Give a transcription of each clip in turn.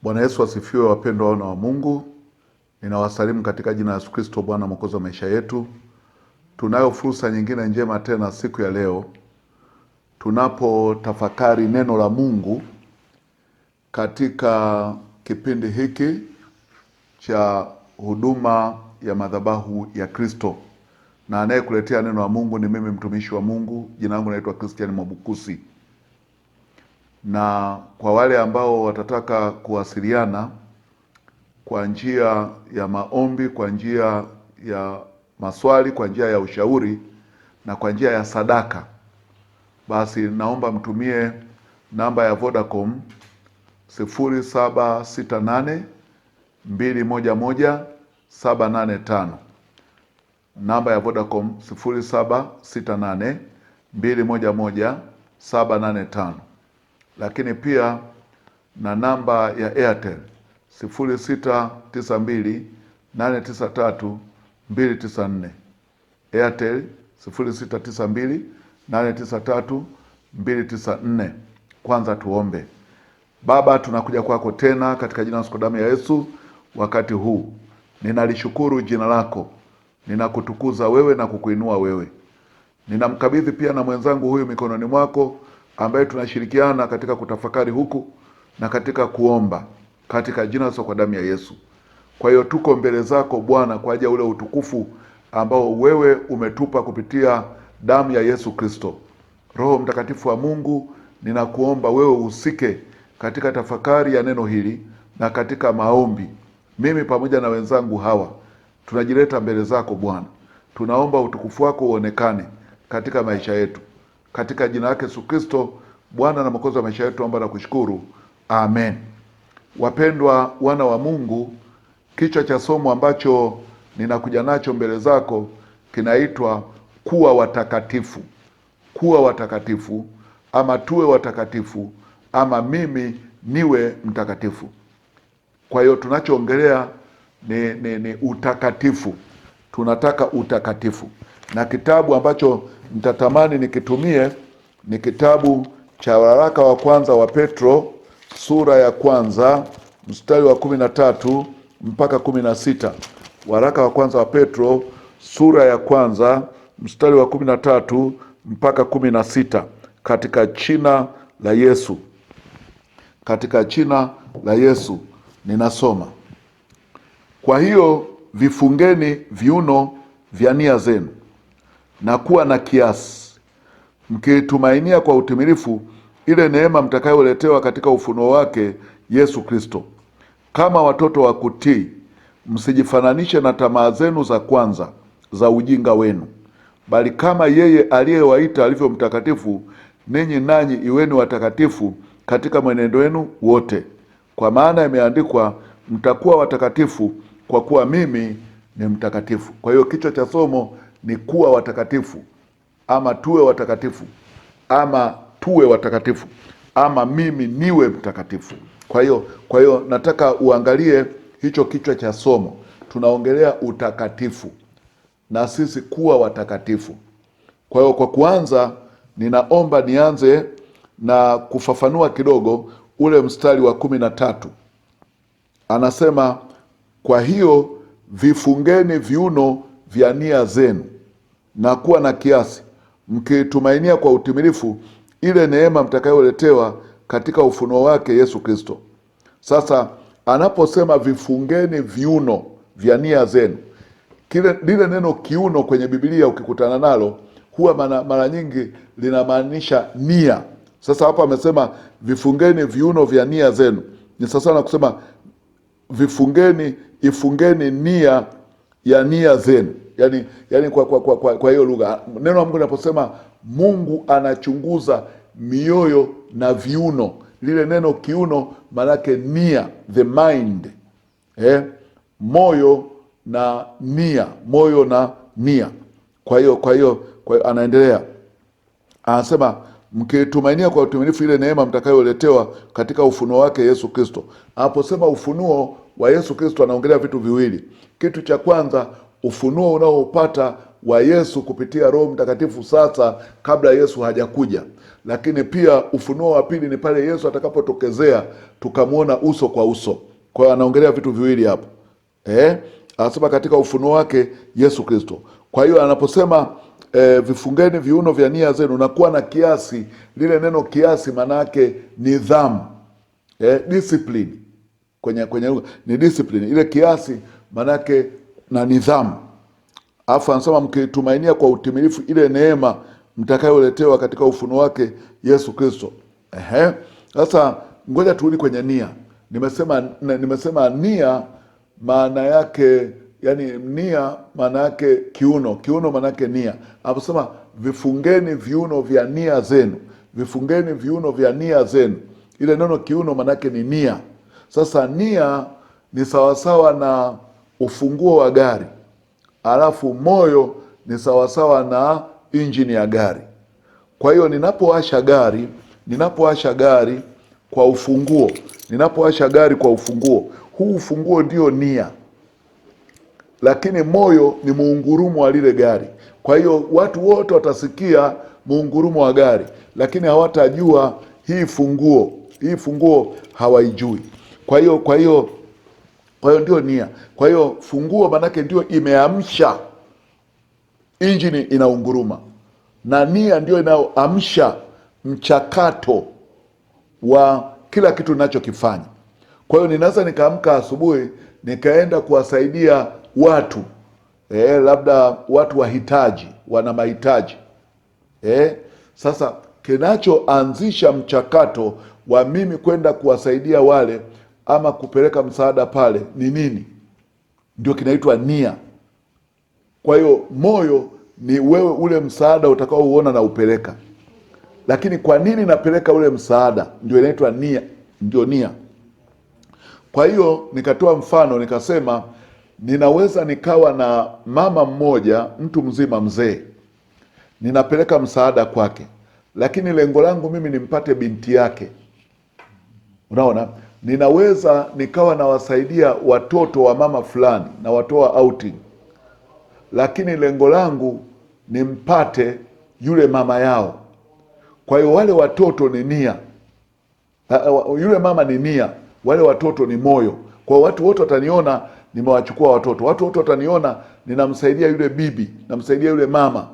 Bwana Yesu asifiwe, wapendwa wana wa Mungu. Ninawasalimu katika jina la Yesu Kristo, Bwana Mwokozi wa maisha yetu. Tunayo fursa nyingine njema tena siku ya leo, tunapotafakari neno la Mungu katika kipindi hiki cha huduma ya madhabahu ya Kristo. Na anayekuletea neno la Mungu ni mimi mtumishi wa Mungu. Jina langu naitwa Christian Mwabukusi. Na kwa wale ambao watataka kuwasiliana kwa njia ya maombi, kwa njia ya maswali, kwa njia ya ushauri na kwa njia ya sadaka, basi naomba mtumie namba ya Vodacom 0768 211 785. Namba ya Vodacom 0768 211 785. Lakini pia na namba ya Airtel 0692 893 294. Airtel 0692 893 294. Kwanza tuombe. Baba, tunakuja kwako tena katika jina la damu ya Yesu. Wakati huu ninalishukuru jina lako, ninakutukuza wewe na kukuinua wewe. Ninamkabidhi pia na mwenzangu huyu mikononi mwako, ambaye tunashirikiana katika kutafakari huku na katika kuomba katika jina la damu ya Yesu. Kwa hiyo tuko mbele zako Bwana kwa ajili ya ule utukufu ambao wewe umetupa kupitia damu ya Yesu Kristo. Roho Mtakatifu wa Mungu, ninakuomba wewe uhusike katika tafakari ya neno hili na katika maombi. Mimi pamoja na wenzangu hawa tunajileta mbele zako Bwana. Tunaomba utukufu wako uonekane katika maisha yetu. Katika jina lake Yesu Kristo, Bwana na Mwokozi wa maisha yetu, naomba na kushukuru. Amen. Wapendwa wana wa Mungu, kichwa cha somo ambacho ninakuja nacho mbele zako kinaitwa kuwa watakatifu. Kuwa watakatifu, ama tuwe watakatifu, ama niwe mtakatifu. Kwa hiyo tunachoongelea ni utakatifu. Tunataka utakatifu. Na kitabu ambacho nitatamani nikitumie ni kitabu cha waraka wa kwanza wa Petro, sura ya kwanza mstari wa 13 mpaka 16. Waraka wa kwanza wa Petro, sura ya kwanza mstari wa 13 mpaka 16. Katika jina la Yesu. Katika jina la Yesu ninasoma. Kwa hiyo vifungeni viuno vya nia zenu na kuwa na kiasi, mkitumainia kwa utimilifu ile neema mtakayoletewa katika ufunuo wake Yesu Kristo. Kama watoto wa kutii, msijifananishe na tamaa zenu za kwanza za ujinga wenu, bali kama yeye aliyewaita alivyo mtakatifu, ninyi nanyi iweni watakatifu katika mwenendo wenu wote. Kwa maana imeandikwa, mtakuwa watakatifu kwa kuwa mimi ni mtakatifu. Kwa hiyo kichwa cha somo ni kuwa watakatifu, ama tuwe watakatifu, ama tuwe watakatifu, ama mimi niwe mtakatifu. Kwa hiyo nataka uangalie hicho kichwa cha somo. Tunaongelea utakatifu na sisi kuwa watakatifu. Kwa hiyo kwa kuanza, ninaomba nianze na kufafanua kidogo ule mstari wa 13. Anasema, kwa hiyo vifungeni viuno vya nia zenu na kuwa na kiasi, mkitumainia kwa utimilifu ile neema mtakayoletewa katika ufunuo wake Yesu Kristo. Sasa anaposema vifungeni viuno vya nia zenu, lile neno kiuno kwenye Biblia ukikutana nalo huwa mara nyingi linamaanisha nia. Sasa hapa amesema vifungeni viuno vya nia zenu, ni sasa na kusema ifungeni nia ya nia zenu. Yani kwa hiyo lugha, neno la Mungu linaposema Mungu anachunguza mioyo na viuno, lile neno kiuno manake nia, the mind, moyo na nia, moyo na nia. Kwa hiyo anaendelea, anasema mkitumainia kwa utimilifu ile neema mtakayoletewa katika ufunuo wake Yesu Kristo. Anaposema ufunuo wa Yesu Kristo anaongelea vitu viwili. Kitu cha kwanza, ufunuo unaopata wa Yesu kupitia Roho Mtakatifu sasa kabla Yesu hajakuja. Lakini pia ufunuo wa pili ni pale Yesu atakapotokezea tukamwona uso kwa uso. Kwa hiyo anaongelea vitu viwili hapo. Anasema katika ufunuo wake Yesu Kristo. Kwa hiyo anaposema vifungeni viuno vya nia zenu na kuwa na kiasi, lile neno kiasi maana yake nidhamu. Discipline. Kwenye ni discipline. Ile kiasi maana yake na nidhamu. Alafu anasema mkitumainia kwa utimilifu ile neema mtakayoletewa katika ufunuo wake Yesu Kristo. Sasa ngoja turudi kwenye nia. Nimesema nia maana yake, yani nia maana yake kiuno. Kiuno maana yake nia. Anasema vifungeni viuno vya nia zenu. Vifungeni viuno vya nia zenu. Ile neno kiuno maana yake ni nia. Sasa nia ni sawasawa na ufunguo wa gari. Alafu moyo ni sawasawa na injini ya gari. Kwa hiyo ninapowasha gari kwa ufunguo, huu ufunguo ndio nia. Lakini moyo ni muungurumo wa lile gari. Kwa hiyo watu wote watasikia muungurumo wa gari, lakini hawatajua hii funguo hawaijui. Kwa hiyo ndio nia. Kwa hiyo funguo manake ndio imeamsha injini inaunguruma, na nia ndio inayoamsha mchakato wa kila kitu ninachokifanya. Kwa hiyo ninaweza nikaamka asubuhi nikaenda kuwasaidia watu labda watu wahitaji, wana mahitaji. Sasa kinachoanzisha mchakato wa mimi kwenda kuwasaidia wale ama kupeleka msaada pale ni nini? Ndio kinaitwa nia. Kwa hiyo moyo ni wewe ule msaada utakaouona na upeleka. Lakini kwa nini napeleka ule msaada? Ndio inaitwa nia, ndio nia. Kwa hiyo nikatoa mfano nikasema ninaweza nikawa na mama mmoja, mtu mzima mzee. Ninapeleka msaada kwake. Lakini lengo langu mimi nimpate binti yake. Unaona? Ninaweza nikawa nawasaidia watoto wa mama fulani na watoa outing. Lakini lengo langu nimpate yule mama yao. Kwa hiyo wale watoto ni nia. Yule mama ni nia, wale watoto ni moyo. Kwa watu wote wataniona nimewachukua watoto. Watu wote wataniona ninamsaidia yule bibi, namsaidia yule mama.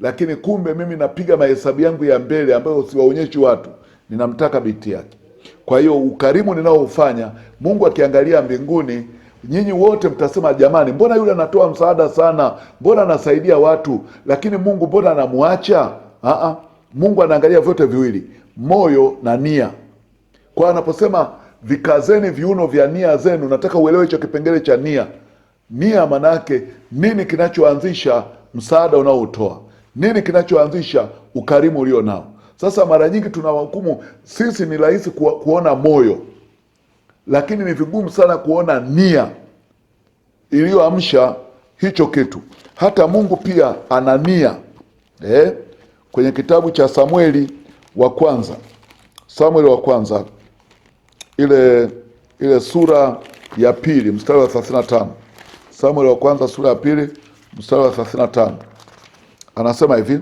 Lakini kumbe mimi napiga mahesabu yangu ya mbele ambayo siwaonyeshi watu. Ninamtaka binti yake. Kwa hiyo ukarimu ninaoufanya, Mungu akiangalia mbinguni, nyinyi wote mtasema jamani, mbona yule anatoa msaada sana? Mbona anasaidia watu? Lakini Mungu mbona anamuacha? Mungu anaangalia vyote viwili, moyo na nia. Kwa anaposema vikazeni viuno vya nia zenu, nataka uelewe hicho kipengele cha nia. Nia manake nini kinachoanzisha msaada unaotoa? Nini kinachoanzisha ukarimu ulio nao? Sasa mara nyingi tunawahukumu, sisi ni rahisi kuona moyo, lakini ni vigumu sana kuona nia iliyoamsha hicho kitu. Hata Mungu pia ana nia. Kwenye kitabu cha Samueli wa kwanza ile sura ya pili mstari wa 35. Samueli wa kwanza sura ya pili mstari wa 35. Anasema hivi: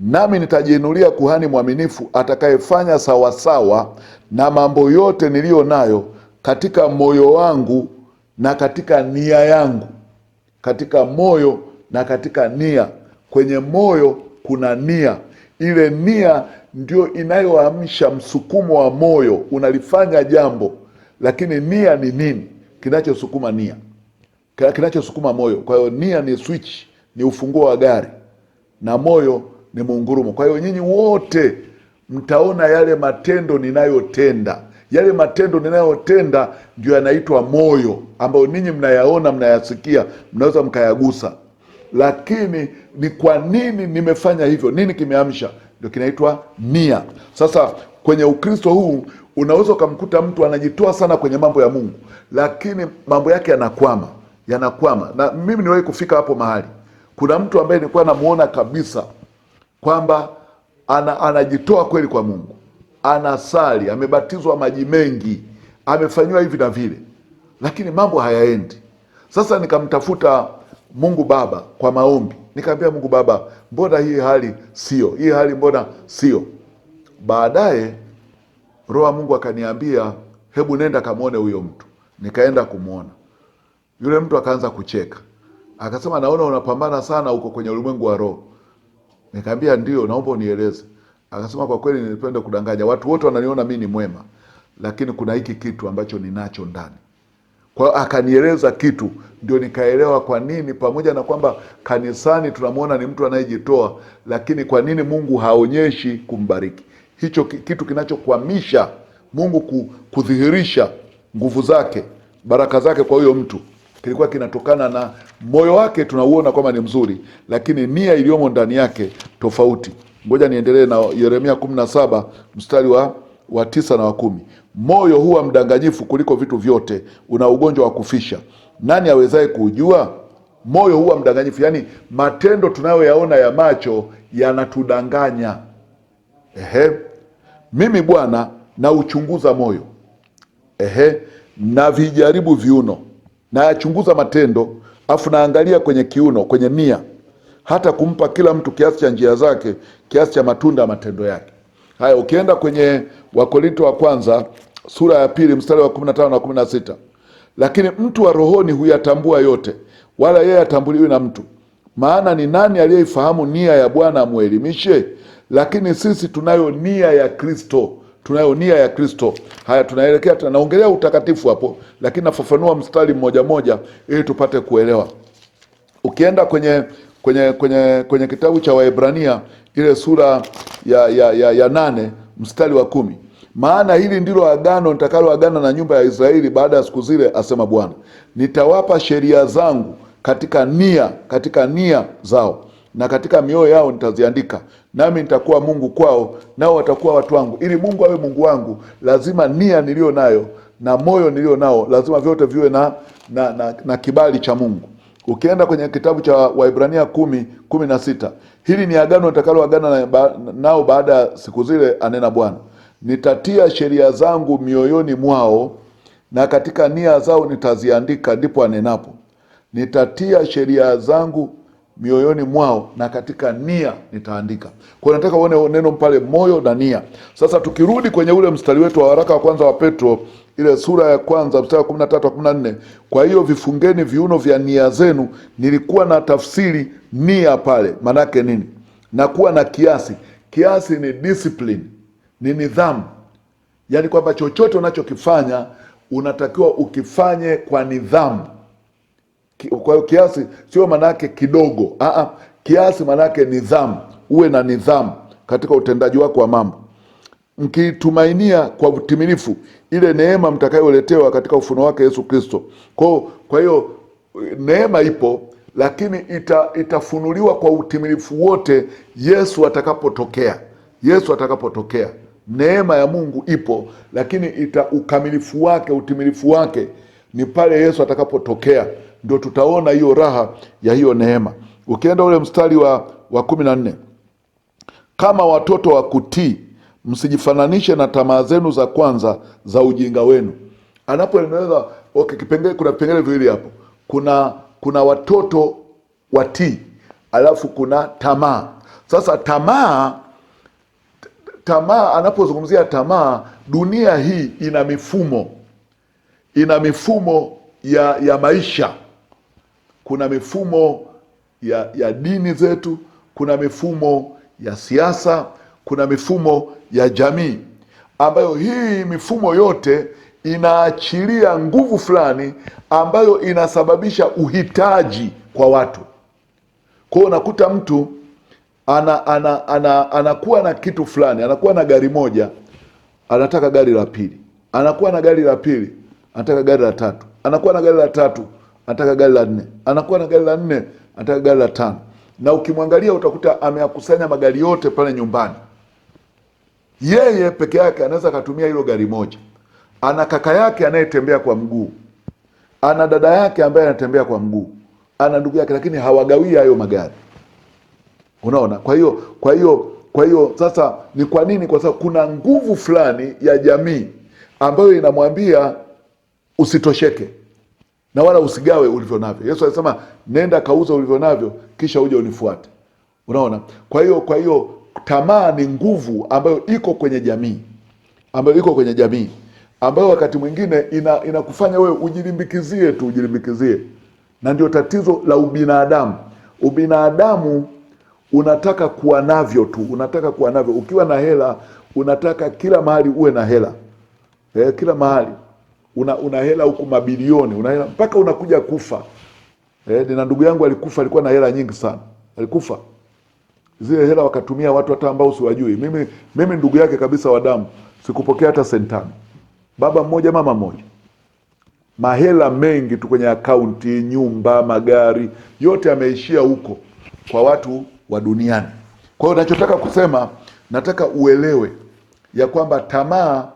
nami nitajiinulia kuhani mwaminifu atakayefanya sawasawa na mambo yote niliyo nayo katika moyo wangu na katika nia yangu. Katika moyo na katika nia. Kwenye moyo kuna nia. Ile nia ndio inayoamsha msukumo wa moyo, unalifanya jambo. Lakini nia ni nini kinachosukuma nia? Kinachosukuma moyo. Kwa hiyo nia ni switch, ni ufunguo wa gari, na moyo ni muungurumo. Kwa hiyo nyinyi wote mtaona yale matendo ninayotenda. Yale matendo ninayotenda ndio yanaitwa moyo, ambayo ninyi mnayaona, mnayasikia, mnaweza mkayagusa. Lakini ni kwa nini nimefanya hivyo? Nini kimeamsha? Ndio kinaitwa nia. Sasa kwenye Ukristo huu unaweza ukamkuta mtu anajitoa sana kwenye mambo ya Mungu, lakini mambo yake yanakwama. Na mimi niwahi kufika hapo mahali. Kuna mtu ambaye nilikuwa namuona kabisa kwamba anajitoa kweli kwa Mungu. Anasali, amebatizwa maji mengi, amefanywa hivi na vile, lakini mambo hayaendi. Sasa nikamtafuta Mungu Baba kwa maombi. Nikamwambia Mungu Baba, mbona hii hali sio? Hii hali mbona sio? Baadaye Roho wa Mungu akaniambia, hebu nenda kamwone huyo mtu. Nikaenda kumwona. Yule mtu akaanza kucheka. Akasema, naona unapambana sana huko kwenye ulimwengu wa roho. Nikamwambia ndio, naomba unieleze. Akasema, kwa kweli nilipenda kudanganya. Watu wote wananiona mimi ni mwema, lakini kuna hiki kitu ambacho ninacho ndani. Kwa hiyo akanieleza kitu, ndio nikaelewa kwa nini, pamoja na kwamba kanisani tunamuona ni mtu anayejitoa, lakini kwa nini Mungu haonyeshi kumbariki. Hicho kitu kinachokwamisha Mungu kudhihirisha nguvu zake, baraka zake kwa huyo mtu, kilikuwa kinatokana na moyo wake tunauona kwamba ni mzuri, lakini nia iliyomo ndani yake tofauti. Ngoja niendelee na Yeremia 17 mstari wa 9 na wa 10. Moyo huwa mdanganyifu kuliko vitu vyote, una ugonjwa wa kufisha. Nani awezaye kujua? Moyo huwa mdanganyifu, yani matendo tunayoyaona ya macho yanatudanganya. Mimi Bwana na uchunguza moyo. Na vijaribu viuno. Na yachunguza matendo, afu naangalia kwenye kiuno, kwenye nia, hata kumpa kila mtu kiasi cha njia zake, kiasi cha matunda ya matendo yake. Haya, ukienda kwenye Wakorinto wa kwanza sura ya 2 mstari wa 15 na 16. Lakini mtu wa rohoni huyatambua yote, wala yeye atambuliwi na mtu. Maana ni nani aliyeifahamu nia ya Bwana amuelimishe? Lakini sisi tunayo nia ya Kristo. Tunayo nia ya Kristo. Haya, tunaelekea, naongelea utakatifu hapo, lakini nafafanua mstari mmoja moja ili tupate kuelewa. Ukienda kwenye kitabu cha Waebrania ile sura ya 8 mstari wa 10. Maana hili ndilo agano nitakaloagana na nyumba ya Israeli baada ya siku zile, asema Bwana. Nitawapa sheria zangu katika nia zao, na katika mioyo yao nitaziandika, nami nitakuwa Mungu kwao, nao watakuwa watu wangu. Ili Mungu awe Mungu wangu, lazima nia nilio nayo na moyo nilio nao, lazima vyote viwe na kibali cha Mungu. Ukienda kwenye kitabu cha Waebrania 10:16, hili ni agano nitakaloagana nao baada ya siku zile, anena Bwana. Nitatia sheria zangu mioyoni mwao, na katika nia zao nitaziandika, ndipo anenapo. Nitatia sheria zangu mioyoni mwao, na katika nia nitaandika. Kwa nataka uone neno pale, moyo na nia. Sasa tukirudi kwenye ule mstari wetu wa waraka wa kwanza wa Petro, ile sura ya kwanza mstari wa 13-14. Kwa hiyo vifungeni viuno vya nia zenu. Nilikuwa na tafsiri nia pale, manake nini? Na kuwa na kiasi. Kiasi ni discipline, ni nidhamu. Yaani kwamba chochote unachokifanya unatakiwa ukifanye kwa nidhamu. Kwa hiyo kiasi sio manake kidogo. Kiasi manake nidhamu. Uwe na nidhamu katika utendaji wako wa mambo, mkitumainia kwa utimilifu ile neema mtakayoletewa katika ufunuo wake Yesu Kristo. Kwa hiyo neema ipo, lakini itafunuliwa kwa utimilifu wote Yesu atakapotokea. Neema ya Mungu ipo, lakini ukamilifu wake, utimilifu wake ni pale Yesu atakapotokea, ndio tutaona hiyo raha ya hiyo neema. Ukienda ule mstari wa 14, kama watoto wa kutii msijifananishe na tamaa zenu za kwanza za ujinga wenu. Anapoeleza kuna vipengele viwili hapo. Kuna watoto watii, alafu kuna tamaa. Sasa tamaa, anapozungumzia tamaa, dunia hii ina mifumo ya maisha. Kuna mifumo ya dini zetu, kuna mifumo ya siasa, kuna mifumo ya jamii, ambayo hii mifumo yote inaachilia nguvu fulani ambayo inasababisha uhitaji kwa watu. Kwa hiyo unakuta mtu anakuwa na kitu fulani, anakuwa na gari moja, anataka gari la pili, anakuwa na gari la pili, anataka gari la tatu, anakuwa na gari la tatu, anataka gari la 4, anakuwa na gari la 4, anataka gari la 5. Na ukimwangalia utakuta ameyakusanya magari yote pale nyumbani. Yeye peke yake anaweza kutumia hilo gari moja. Ana kaka yake anayetembea kwa mguu, ana dada yake ambaye anatembea kwa mguu, ana ndugu yake, lakini hawagawia hayo magari. Unaona? Kwa hiyo sasa ni kwa nini? Kwa sababu kuna nguvu fulani ya jamii ambayo inamwambia usitosheke. na wala usigawe ulivyo navyo. Yesu alisema nenda kauza ulivyo navyo kisha uje unifuate. Unaona? Kwa hiyo tamaa ni nguvu ambayo iko kwenye jamii, ambayo wakati mwingine inakufanya wewe ujilimbikizie. Na ndio tatizo la ubinadamu. Ubinadamu unataka kuwa navyo tu, Ukiwa na hela unataka kila mahali uwe na hela. Kila mahali una hela huku, mabilioni, una hela mpaka unakuja kufa. Nina ndugu yangu alikufa, alikuwa na hela nyingi sana. Alikufa. Zile hela wakatumia watu hata ambao siwajui. Mimi ndugu yake kabisa wa damu, sikupokea hata sentano. Baba mmoja, mama mmoja. Mahela mengi tu kwenye akaunti, nyumba, magari, yote yameishia huko kwa watu wa duniani. Kwa hiyo nachotaka kusema, nataka uelewe ya kwamba tamaa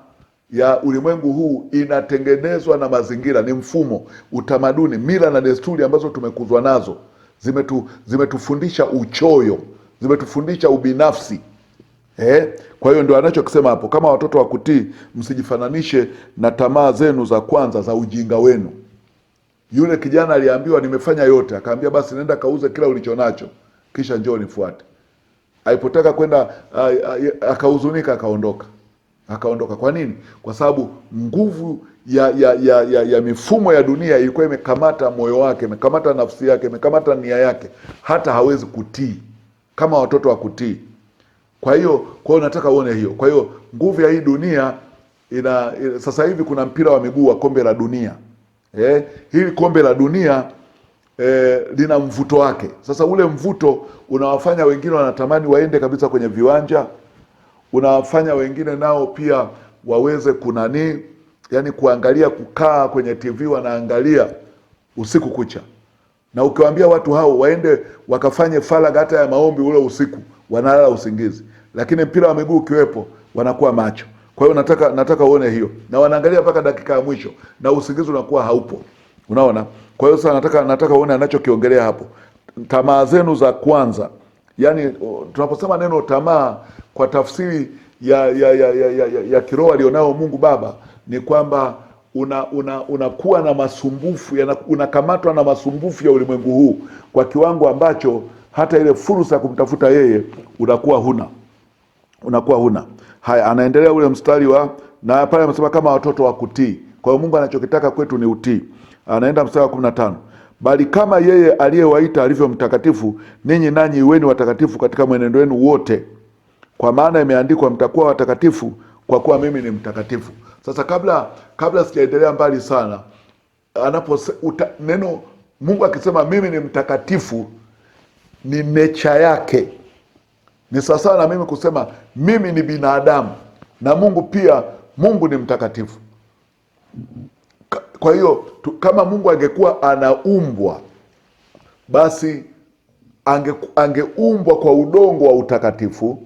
ya ulimwengu huu inatengenezwa na mazingira, ni mfumo, utamaduni, mila na desturi ambazo tumekuzwa nazo. Zimetufundisha uchoyo, zimetufundisha ubinafsi. Kwa hiyo ndio anachokisema hapo, kama watoto wa kutii msijifananishe na tamaa zenu za kwanza za ujinga wenu. Yule kijana aliambiwa nimefanya yote, akaambia basi nenda kauze kila ulichonacho kisha njoo nifuate. Alipotaka kwenda akahuzunika, akaondoka. Kwa nini? Kwa sababu nguvu ya mifumo ya dunia ilikuwa imekamata moyo wake, imekamata nafsi yake, imekamata nia yake, hata hawezi kutii kama watoto wa kutii. Kwa hiyo nataka uone hiyo. Kwa hiyo nguvu ya hii dunia sasa hivi kuna mpira wa miguu wa kombe la dunia. Hili kombe la dunia lina mvuto wake. Sasa ule mvuto unawafanya wengine wanatamani waende kabisa kwenye viwanja, unawafanya wengine nao pia waweze yani kuangalia, kukaa kwenye TV wanaangalia usiku kucha. Na ukiwaambia watu hao waende wakafanye faragha hata ya maombi ule usiku, wanalala usingizi. Lakini mpira wa miguu ukiwepo wanakuwa macho. Kwa hiyo nataka uone hiyo. Na wanaangalia mpaka dakika ya mwisho na usingizi unakuwa haupo. Unaona? Kwa hiyo sasa nataka uone anachokiongelea hapo. Tamaa zenu za kwanza. Yaani tunaposema neno tamaa kwa tafsiri ya kiroho alionao Mungu Baba ni kwamba unakuwa na masumbufu, unakamatwa na masumbufu ya ulimwengu huu kwa kiwango ambacho hata ile fursa ya kumtafuta yeye unakuwa huna. Haya, anaendelea ule mstari na pale anasema kama watoto wa kutii. Kwa hiyo Mungu anachokitaka kwetu ni utii. Anaenda mstari wa 15. Bali kama yeye aliyewaita alivyo mtakatifu, ninyi nanyi iweni watakatifu katika mwenendo wenu wote. Kwa maana imeandikwa, mtakuwa watakatifu kwa kuwa mimi ni mtakatifu. Sasa kabla sijaendelea mbali sana, neno Mungu akisema mimi ni mtakatifu, ni nature yake. Ni sasa na mimi kusema mimi ni binadamu na Mungu ni mtakatifu. Kwa hiyo kama Mungu angekuwa anaumbwa, basi angeumbwa kwa udongo wa utakatifu,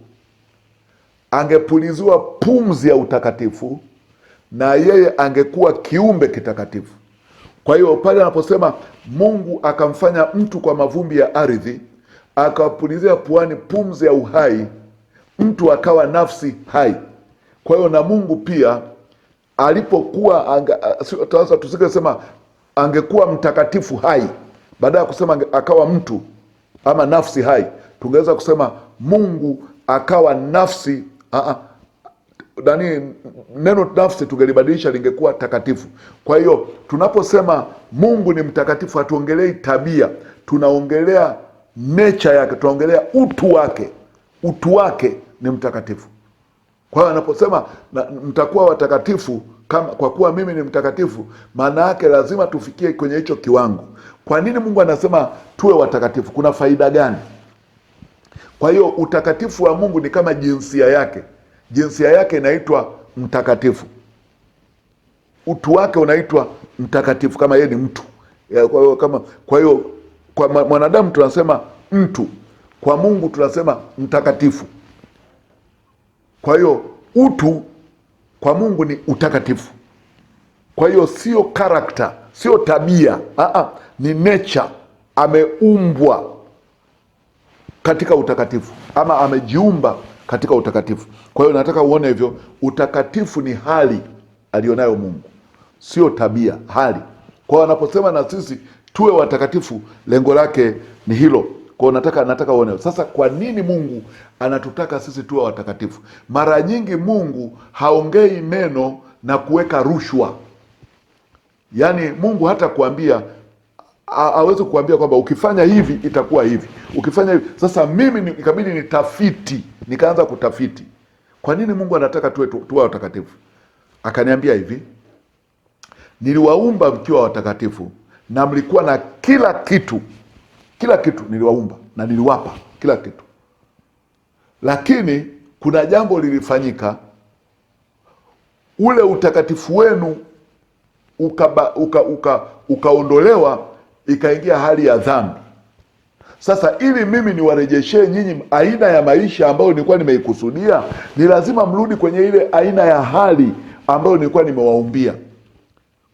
angepuliziwa pumzi ya utakatifu, na yeye angekuwa kiumbe kitakatifu. Kwa hiyo pale anaposema Mungu akamfanya mtu kwa mavumbi ya ardhi, akapulizia puani pumzi ya uhai, mtu akawa nafsi hai. Kwa hiyo na Mungu pia alipokuwa tusikesema angekuwa mtakatifu hai, baada ya kusema akawa mtu ama nafsi hai, tungeweza kusema Mungu akawa nafsi. Neno nafsi tungelibadilisha lingekuwa takatifu. Kwa hiyo tunaposema Mungu ni mtakatifu, hatuongelei tabia, tunaongelea nature yake, tunaongelea utu wake ni mtakatifu. Kwa hiyo anaposema mtakuwa watakatifu kwa kuwa mimi ni mtakatifu, maana yake lazima tufikie kwenye hicho kiwango. Kwa nini Mungu anasema tuwe watakatifu? Kuna faida gani? Kwa hiyo utakatifu wa Mungu ni kama jinsia yake. Jinsia yake inaitwa mtakatifu. Utu wake unaitwa mtakatifu kama yeye ni mtu. Kwa hiyo kwa mwanadamu tunasema mtu, kwa Mungu tunasema mtakatifu. Kwa hiyo utu kwa Mungu ni utakatifu. Kwa hiyo sio karakta, sio tabia, ni nature. Ameumbwa katika utakatifu, ama amejiumba katika utakatifu. Kwa hiyo nataka uone hivyo, utakatifu ni hali alionayo Mungu, sio tabia, hali. Kwa wanaposema na sisi tuwe watakatifu, lengo lake ni hilo. Kwa nataka uone sasa kwa nini Mungu anatutaka sisi tuwe watakatifu. Mara nyingi Mungu haongei neno na kuweka rushwa. Yaani Mungu hata kuambia, hawezi kuambia kwamba ukifanya hivi itakuwa hivi, ukifanya hivi. Sasa mimi ikabidi nitafiti, nikaanza kutafiti kwa nini Mungu anataka tuwe watakatifu. Akaniambia hivi, niliwaumba mkiwa watakatifu na mlikuwa na kila kitu niliwaumba na niliwapa kila kitu, lakini kuna jambo lilifanyika, ule utakatifu wenu ukaondolewa, ikaingia hali ya dhambi. Sasa ili mimi niwarejeshee nyinyi aina ya maisha ambayo nilikuwa nimeikusudia, ni lazima mrudi kwenye ile aina ya hali ambayo nilikuwa nimewaumbia.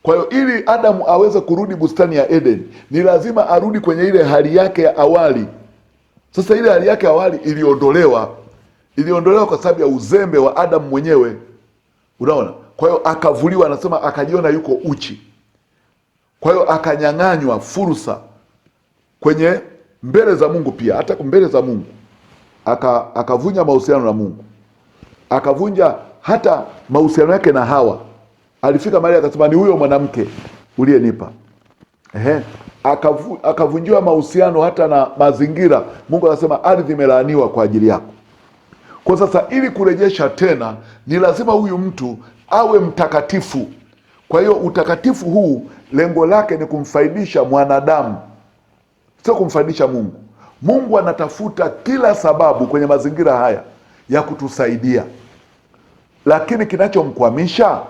Kwa hiyo ili Adamu aweze kurudi bustani ya Eden, ni lazima arudi kwenye ile hali yake ya awali. Sasa ile hali yake ya awali iliondolewa kwa sababu ya uzembe wa Adamu mwenyewe. Unaona? Kwa hiyo akavuliwa, anasema akajiona yuko uchi. Kwa hiyo akanyang'anywa fursa kwenye mbele za Mungu, pia hata mbele za Mungu akavunja mahusiano na Mungu, akavunja hata mahusiano yake na Hawa. Alifika mahali akasema ni huyo mwanamke uliyenipa. Akavunjiwa mahusiano hata na mazingira. Mungu anasema ardhi imelaaniwa kwa ajili yako. Kwa sasa ili kurejesha tena, ni lazima huyu mtu awe mtakatifu. Kwa hiyo utakatifu huu lengo lake ni kumfaidisha mwanadamu, sio kumfaidisha Mungu. Mungu anatafuta kila sababu kwenye mazingira haya ya kutusaidia, lakini kinachomkwamisha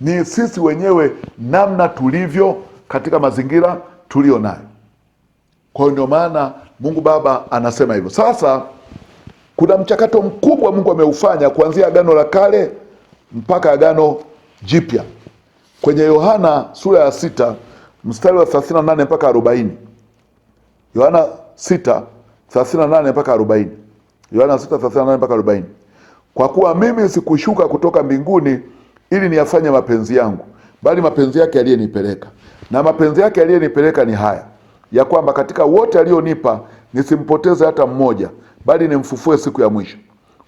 ni sisi wenyewe, namna tulivyo katika mazingira tulio nayo. Kwa hiyo ndio maana Mungu Baba anasema hivyo. Sasa kuna mchakato mkubwa Mungu ameufanya kuanzia Agano la Kale mpaka Agano Jipya. Kwenye Yohana sura ya 6 mstari wa 38 mpaka 40. Yohana 6:38 mpaka 40. Yohana 6:38 mpaka 40. Kwa kuwa mimi sikushuka kutoka mbinguni ili niyafanye mapenzi yangu, bali mapenzi yake aliyenipeleka. Na mapenzi yake aliyenipeleka ni haya, ya kwamba katika wote alionipa nisimpoteze hata mmoja, bali nimfufue siku ya mwisho.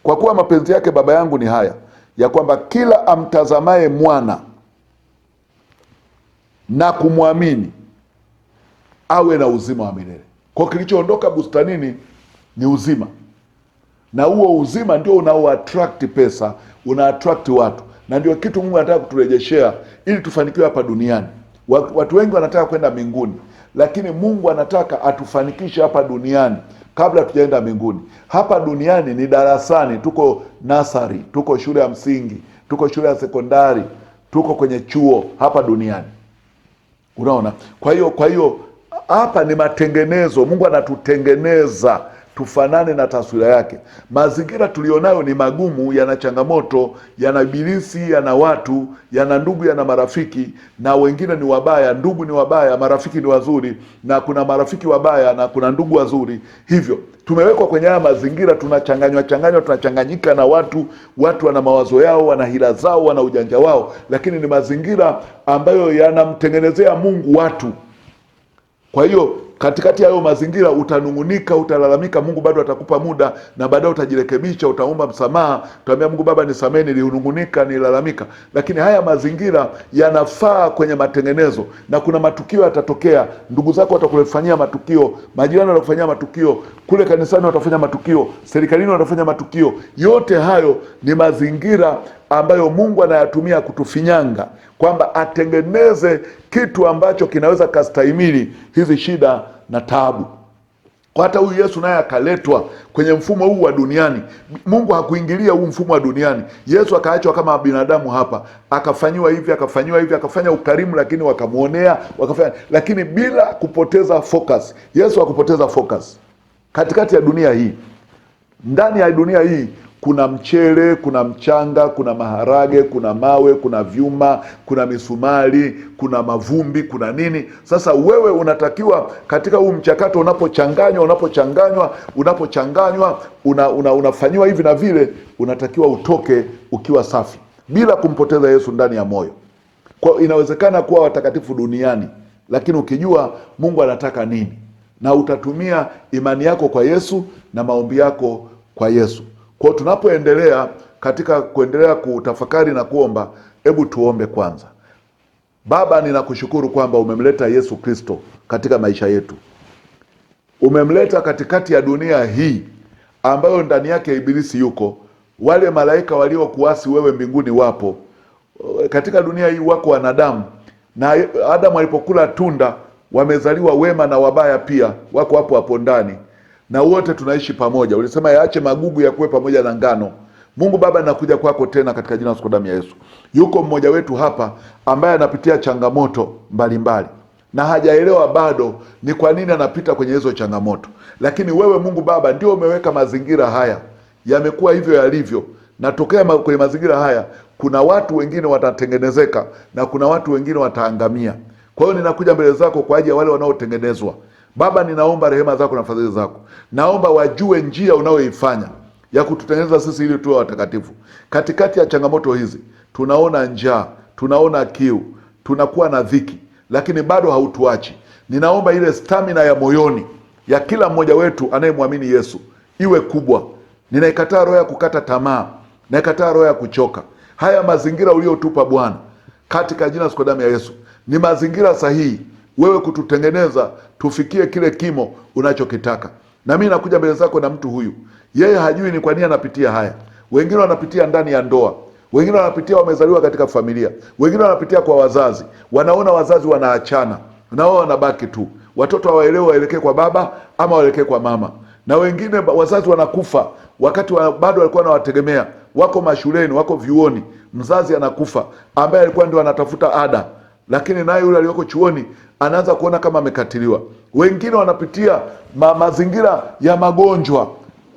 Kwa kuwa mapenzi yake Baba yangu ni haya, ya kwamba kila amtazamaye mwana na kumwamini awe na uzima wa milele. Kwa kilichoondoka bustanini ni uzima, na huo uzima ndio unao attract pesa, una attract watu, na ndio kitu Mungu anataka kuturejeshea ili tufanikiwe hapa duniani. Watu wengi wanataka kwenda mbinguni, lakini Mungu anataka atufanikishe hapa duniani kabla tujaenda mbinguni. Hapa duniani ni darasani, tuko nasari, tuko shule ya msingi, tuko shule ya sekondari, tuko kwenye chuo hapa duniani. Unaona? Kwa hiyo hapa ni matengenezo. Mungu anatutengeneza tufanane na taswira yake. Mazingira tulionayo ni magumu, yana changamoto, yana ibilisi, yana watu, yana ndugu, yana marafiki, na wengine ni wabaya. Ndugu ni wabaya, marafiki ni wazuri, na kuna marafiki wabaya na kuna ndugu wazuri. Hivyo tumewekwa kwenye haya mazingira, tunachanganyika na watu wana mawazo yao, wana hila zao, wana ujanja wao, lakini ni mazingira ambayo yanamtengenezea Mungu watu. Kwa hiyo katikati ya hayo mazingira utanungunika, utalalamika, Mungu bado atakupa muda, na baadaye utajirekebisha, utaomba msamaha, utaambia Mungu Baba nisamehe, nilinungunika, nilalamika. Lakini haya mazingira yanafaa kwenye matengenezo, na kuna matukio yatatokea. Ndugu zako watakufanyia matukio, majirani watakufanyia matukio, kule kanisani watafanya matukio, serikalini watafanya matukio. Yote hayo ni mazingira ambayo Mungu anayatumia kutufinyanga, kwamba atengeneze kitu ambacho kinaweza kastahimili hizi shida na taabu. Kwa hata huyu Yesu naye akaletwa kwenye mfumo huu wa duniani. Mungu hakuingilia huu mfumo wa duniani. Yesu akaachwa kama binadamu hapa, akafanyiwa hivi, akafanya ukarimu, lakini wakamuonea, lakini bila kupoteza focus. Yesu hakupoteza focus. Katikati ya dunia hii, ndani ya dunia hii kuna mchele, kuna mchanga, kuna maharage, kuna mawe, kuna vyuma, kuna misumari, kuna mavumbi, kuna nini. Sasa wewe unatakiwa katika huu mchakato, unapochanganywa, unafanyiwa hivi na vile, unatakiwa utoke ukiwa safi, bila kumpoteza Yesu ndani ya moyo. Kwa inawezekana kuwa watakatifu duniani, lakini ukijua Mungu anataka nini, na utatumia imani yako kwa Yesu na maombi yako kwa Yesu. Kwa tunapoendelea katika kuendelea kutafakari na kuomba, hebu tuombe kwanza. Baba, ninakushukuru kwamba umemleta Yesu Kristo katika maisha yetu. Umemleta katikati ya dunia hii ambayo ndani yake ibilisi yuko. Wale malaika waliokuasi wewe mbinguni wapo. Katika dunia hii wako wanadamu, na Adamu alipokula tunda wamezaliwa wema na wabaya pia, wako hapo hapo ndani, na wote tunaishi pamoja. Ulisema yaache magugu yakuwe pamoja na ngano. Mungu Baba, nakuja kwako tena katika jina la damu ya Yesu. Yuko mmoja wetu hapa ambaye anapitia changamoto mbalimbali na hajaelewa bado ni kwa nini anapita kwenye hizo changamoto, lakini wewe Mungu Baba ndio umeweka mazingira haya yamekuwa hivyo yalivyo, na tokea kwenye mazingira haya kuna watu wengine watatengenezeka na kuna watu wengine wataangamia. Kwa hiyo ninakuja mbele zako kwa ajili ya wale wanaotengenezwa. Baba, ninaomba rehema zako na fadhili zako. Naomba wajue njia unayoifanya ya kututengeneza sisi ili tuwe watakatifu. Katikati ya changamoto hizi tunaona njaa, tunaona kiu, tunakuwa na dhiki, lakini bado hautuachi. Ninaomba ile stamina ya moyoni ya kila mmoja wetu anayemwamini Yesu iwe kubwa. Ninaikataa roho ya kukata tamaa, naikataa roho ya kuchoka. Haya mazingira uliotupa Bwana, katika jina la damu ya Yesu, ni mazingira sahihi wewe kututengeneza tufikie kile kimo unachokitaka. Na mimi nakuja mbele zako na mtu huyu, yeye hajui ni kwa nini anapitia haya. Wengine wanapitia ndani ya ndoa, wengine wanapitia wamezaliwa katika familia, wengine wanapitia kwa wazazi, wanaona wazazi wanaachana na wao wanabaki tu, watoto hawaelewi waelekee kwa baba ama waelekee kwa mama. Na wengine wazazi wanakufa wakati bado walikuwa wanawategemea, wako mashuleni, wako vyuoni, mzazi anakufa ambaye alikuwa ndio anatafuta ada, lakini naye yule aliyoko chuoni anaanza kuona kama amekatiliwa. Wengine wanapitia mazingira ya magonjwa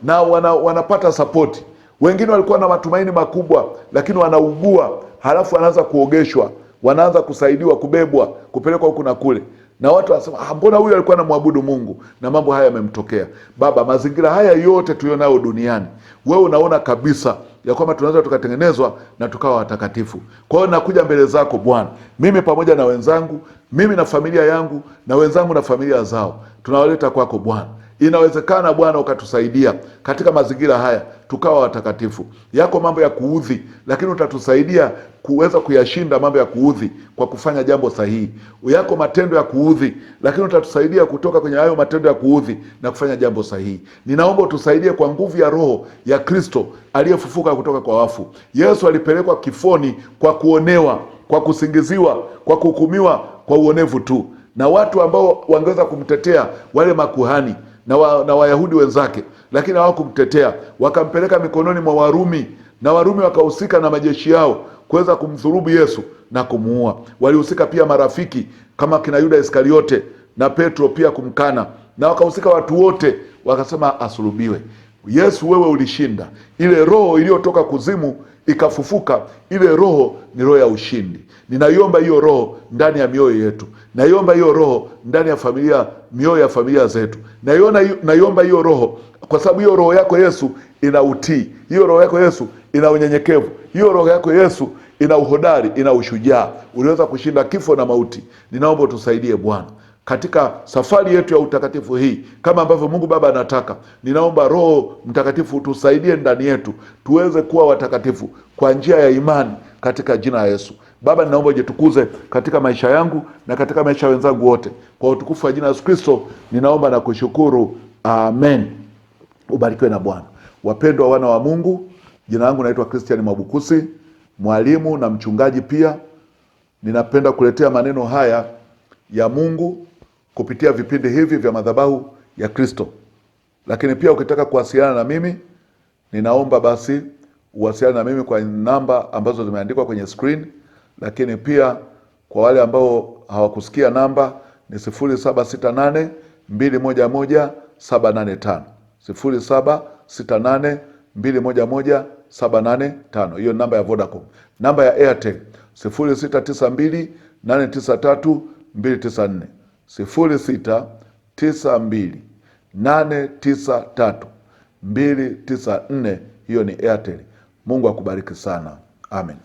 na wanapata sapoti. Wengine walikuwa na matumaini makubwa lakini wanaugua, halafu wanaanza kuogeshwa, wanaanza kusaidiwa, kubebwa, kupelekwa huku na kule, na watu wanasema mbona huyu alikuwa anamwabudu Mungu na mambo haya yamemtokea. Baba, mazingira haya yote tulionayo duniani, wewe unaona kabisa ya kwamba tunaweza tukatengenezwa na tukawa watakatifu. Kwa hiyo nakuja mbele zako Bwana, mimi pamoja na wenzangu, mimi na familia yangu na wenzangu na familia zao, tunawaleta kwako Bwana. Inawezekana Bwana ukatusaidia katika mazingira haya tukawa watakatifu. Yako mambo ya kuudhi, lakini utatusaidia kuweza kuyashinda mambo ya kuudhi kwa kufanya jambo sahihi. Yako matendo ya kuudhi, lakini utatusaidia kutoka kwenye hayo matendo ya kuudhi na kufanya jambo sahihi. Ninaomba utusaidie kwa nguvu ya Roho ya Kristo aliyefufuka kutoka kwa wafu. Yesu alipelekwa kifoni kwa kuonewa, kwa kusingiziwa, kwa kuhukumiwa kwa uonevu tu, na watu ambao wangeweza kumtetea, wale makuhani na Wayahudi wenzake, lakini hawakumtetea, wakampeleka mikononi mwa Warumi, na Warumi wakahusika na majeshi yao kuweza kumdhulumu Yesu na kumuua. Walihusika pia marafiki kama kina Yuda Iskariote na Petro pia kumkana, na wakahusika watu wote, wakasema asulubiwe. Yesu, wewe ulishinda. Ile roho iliyotoka kuzimu ikafufuka, ile roho ni roho ya ushindi. Ninaiomba hiyo roho ndani ya mioyo yetu, naiomba hiyo roho ndani ya familia, mioyo ya familia zetu. Naiomba hiyo roho kwa sababu hiyo roho yako Yesu ina utii, hiyo roho yako Yesu ina unyenyekevu, hiyo roho yako Yesu ina uhodari, ina ushujaa. Uliweza kushinda kifo na mauti. Ninaomba utusaidie Bwana katika safari yetu ya utakatifu hii, kama ambavyo Mungu Baba anataka. Ninaomba Roho Mtakatifu tusaidie ndani yetu tuweze kuwa watakatifu kwa njia ya imani katika jina la Yesu. Baba, ninaomba ujitukuze katika maisha yangu na katika maisha ya wenzangu wote, kwa utukufu wa jina la Yesu Kristo ninaomba na kushukuru, amen. Ubarikiwe na Bwana. Wapendwa wana wa Mungu, jina langu naitwa Christian Mwabukusi, mwalimu na mchungaji pia. Ninapenda kuletea maneno haya ya Mungu kupitia vipindi hivi vya madhabahu ya Kristo. Lakini pia ukitaka kuwasiliana na mimi, ninaomba basi uwasiliane na mimi kwa namba ambazo zimeandikwa kwenye screen. Lakini pia kwa wale ambao hawakusikia namba ni 0768 211 785, 0768 211 785. Hiyo namba ya Vodacom. Namba ya Airtel 0692 893 294, 0692 893 294. Hiyo ni Airtel. Mungu akubariki sana. Amen.